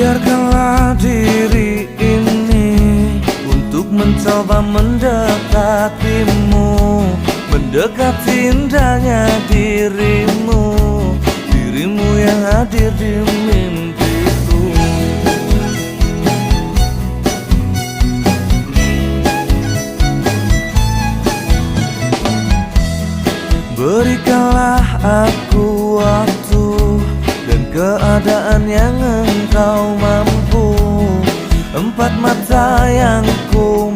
Biarkanlah diri ini untuk mencoba mendekatimu, mendekati indahnya dirimu, dirimu yang hadir di mimpiku. Berikanlah aku waktu dan keadaan yang engkau mampu, empat mata yang ku